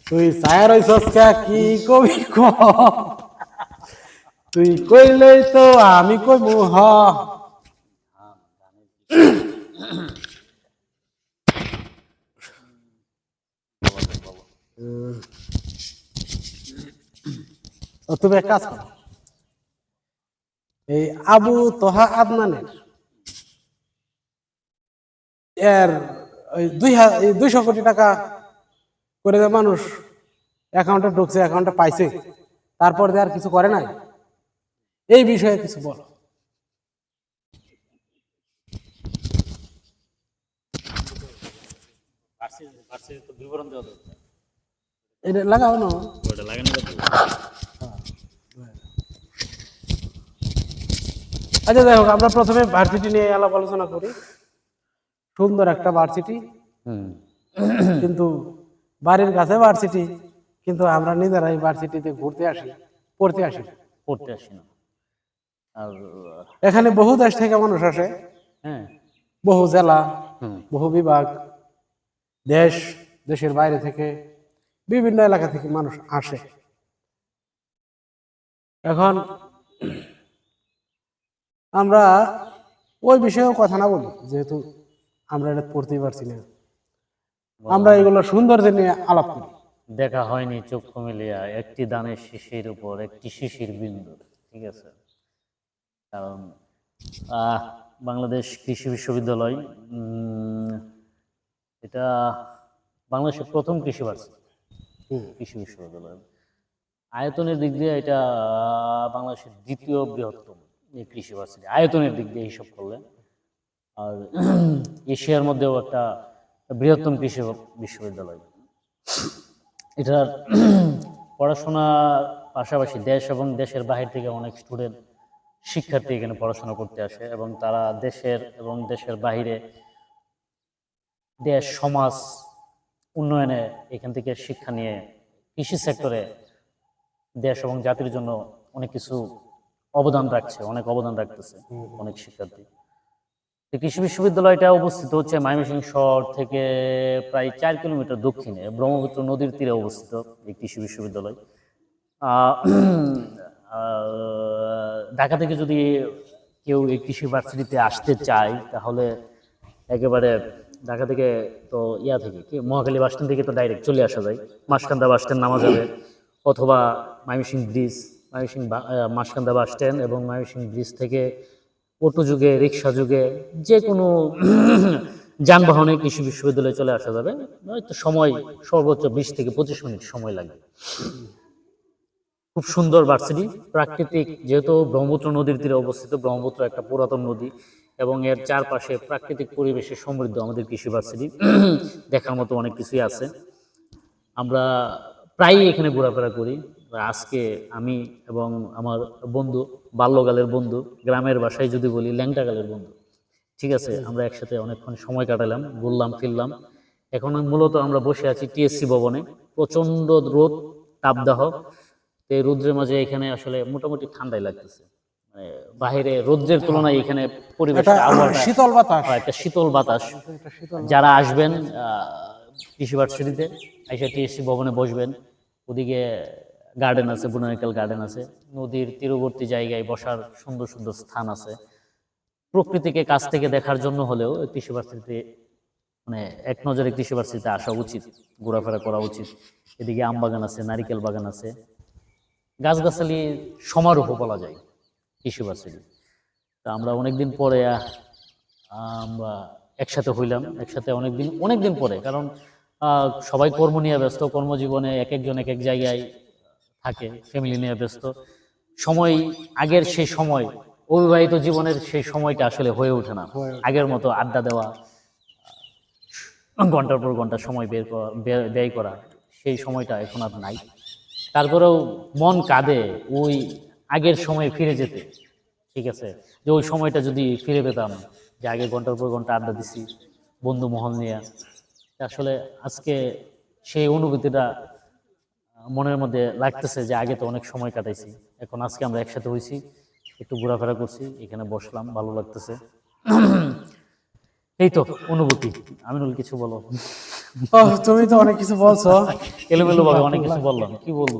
তুই চায়ের হইছস কি কবি ক তুই কইলেই তো আমি কইমু হ। তুমি এক কাজ করো, এই আবু তোহা আদনানের এর 200 কোটি টাকা করে দেয় মানুষ অ্যাকাউন্টে ঢুকছে, অ্যাকাউন্টে পাইছে, তারপর আর কিছু করে নাই, এই বিষয়ে কিছু বলো। এটা লাগাও না, আচ্ছা যাই হোক, আমরা প্রথমে ভার্সিটি নিয়ে আলাপ আলোচনা করি। সুন্দর একটা ভার্সিটি, কিন্তু বাড়ির কাছে ভার্সিটি, কিন্তু আমরা নিজেরাই ভার্সিটিতে ঘুরতে আসি, পড়তে আসি না। আর এখানে বহু দেশ থেকে মানুষ আসে, বহু জেলা, বহু বিভাগ, দেশের বাইরে থেকে, বিভিন্ন এলাকা থেকে মানুষ আসে। এখন আমরা ওই বিষয়েও কথা না বলি, যেহেতু আমরা এটা পড়তেই পারছি না, আমরা এগুলো সৌন্দর্য নিয়ে আলাপ করি। দেখা হয়নি চক্ষু মিলিয়া একটি দানের শিশির উপর একটি শিশির বিন্দু, ঠিক আছে। কারণ বাংলাদেশ কৃষি বিশ্ববিদ্যালয় এটা বাংলাদেশের প্রথম কৃষি বিশ্ববিদ্যালয়। আয়তনের দিক দিয়ে এটা বাংলাদেশের দ্বিতীয় বৃহত্তম এই কৃষি ভার্সিটি, আয়তনের দিক দিয়ে হিসাব করলে। আর এশিয়ার মধ্যেও একটা বৃহত্তম কৃষি বিশ্ববিদ্যালয়। এটার পড়াশোনার পাশাপাশি দেশ এবং দেশের বাহির থেকে অনেক স্টুডেন্ট, শিক্ষার্থী এখানে পড়াশোনা করতে আসে, এবং তারা দেশের এবং দেশের বাহিরে দেশ সমাজ উন্নয়নে এখান থেকে শিক্ষা নিয়ে কৃষি সেক্টরে দেশ এবং জাতির জন্য অনেক কিছু অবদান রাখতেছে অনেক শিক্ষার্থী। কৃষি বিশ্ববিদ্যালয়টা অবস্থিত হচ্ছে ময়মনসিংহ শহর থেকে প্রায় 4 কিলোমিটার দক্ষিণে, ব্রহ্মপুত্র নদীর তীরে অবস্থিত এই কৃষি বিশ্ববিদ্যালয়। ঢাকা থেকে যদি কেউ এই কৃষি ভার্সিটিতে আসতে চায়, তাহলে একেবারে ঢাকা থেকে তো থেকে কি মহাখালী বাস স্ট্যান্ড থেকে তো ডাইরেক্ট চলে আসা যায়, মাসকান্দা বাস স্ট্যান্ড নামা যাবে, অথবা Mymensingh bridge, Maskanda bus stand এবং ময়মনসিংহ ব্রিজ থেকে অটো যুগে, রিক্সা যুগে, যে কোনো যানবাহনে কৃষি বিশ্ববিদ্যালয়ে চলে আসা যাবে। হয়তো সময় সর্বোচ্চ 20 থেকে 25 মিনিট সময় লাগবে। খুব সুন্দর ভার্সিটি, প্রাকৃতিক, যেহেতু ব্রহ্মপুত্র নদীর তীরে অবস্থিত, ব্রহ্মপুত্র একটা পুরাতন নদী এবং এর চারপাশে প্রাকৃতিক পরিবেশে সমৃদ্ধ আমাদের কৃষি ভার্সিটি। দেখার মতো অনেক কিছুই আছে। আমরা প্রায়ই এখানে ঘোরাফেরা করি। আজকে আমি এবং আমার বন্ধু, বাল্যকালের বন্ধু, গ্রামের ভাষায় যদি বলি ল্যাংটাকালের বন্ধু, ঠিক আছে, আমরা একসাথে অনেকক্ষণ সময় কাটালাম, ঘুরলাম ফিরলাম। এখন মূলত আমরা বসে আছি টিএসসি ভবনে। প্রচন্ড রোদ, তাপদাহ। এই রৌদ্রের মাঝে এখানে আসলে মোটামুটি ঠান্ডাই লাগতেছে। বাহিরে রৌদ্রের তুলনায় এখানে পরিবেশটা শীতল বাতাস, একটা শীতল বাতাস। যারা আসবেন কৃষি ভার্সিটিতে, আইসা টিএসসি ভবনে বসবেন। ওদিকে গার্ডেন আছে, বোটানিক্যাল গার্ডেন আছে, নদীর তীরবর্তী জায়গায় বসার সুন্দর সুন্দর স্থান আছে। প্রকৃতিকে কাছ থেকে দেখার জন্য হলেও কৃষি ভার্সিটিতে, মানে এক নজরে কৃষি ভার্সিটিতে আসা উচিত, ঘোরাফেরা করা উচিত। এদিকে আম বাগান আছে, নারিকেল বাগান আছে, গাছগাছালি সমারোহ বলা যায় কৃষি ভার্সিটি। তা আমরা অনেকদিন পরে আমরা একসাথে হইলাম, একসাথে অনেকদিন পরে, কারণ সবাই কর্ম নিয়ে ব্যস্ত, কর্মজীবনে এক একজন এক এক জায়গায় থাকে, ফ্যামিলি নিয়ে ব্যস্ত। সময়, আগের সেই সময়, অবিবাহিত জীবনের সেই সময়টা আসলে হয়ে ওঠে না। আগের মতো আড্ডা দেওয়া, ঘন্টার পর ঘন্টা সময় ব্যয় করা, সেই সময়টা এখন আর নাই। তারপরেও মন কাঁদে ওই আগের সময় ফিরে যেতে, ঠিক আছে, যে ওই সময়টা যদি ফিরে পেতাম, যে আগে ঘন্টার পর ঘন্টা আড্ডা দিছি বন্ধু মহল নিয়ে। আসলে আজকে সেই অনুভূতিটা মনের মধ্যে লাগতেছে, যে আগে তো অনেক সময় কাটাইছি, এখন আজকে আমরা একসাথে হয়েছি, একটু ঘোরাফেরা করছি, এখানে বসলাম, ভালো লাগতেছে। এই তো অনুভূতি। আমিনুল কিছু বলো। ও তুমি তো অনেক কিছু বলছো। এলোমেলো ভাবে অনেক কিছু বললাম, কি বলবো।